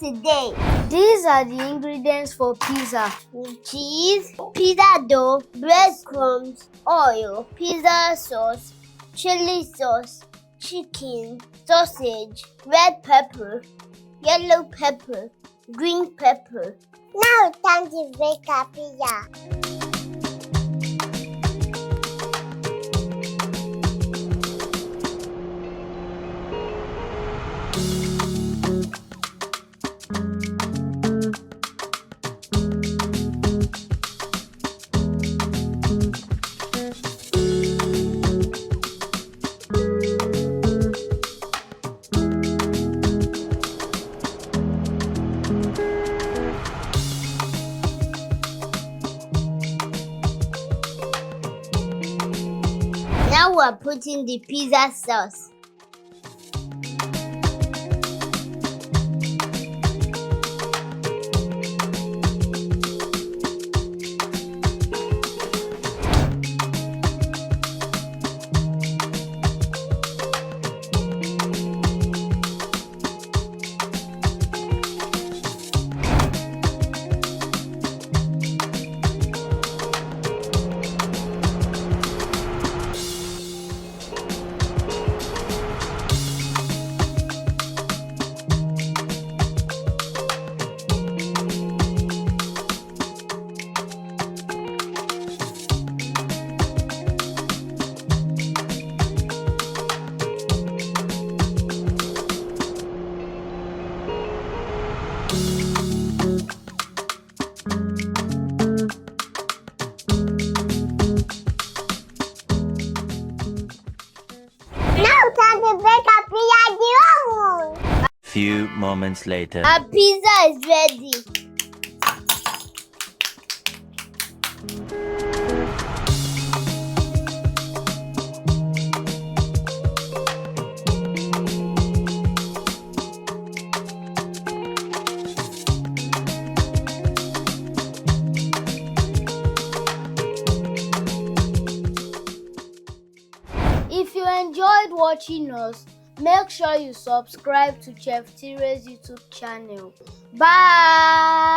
today. These are the ingredients for pizza. Cheese, pizza dough, breadcrumbs, oil, pizza sauce, chili sauce, chicken, sausage, red pepper, yellow pepper, green pepper. Now it's time to bake our pizza. Now we're putting the pizza sauce. Time to bake our pizza. Few moments later. Our pizza is ready. If you enjoyed watching us, make sure you subscribe to Chef Tire's YouTube channel. Bye!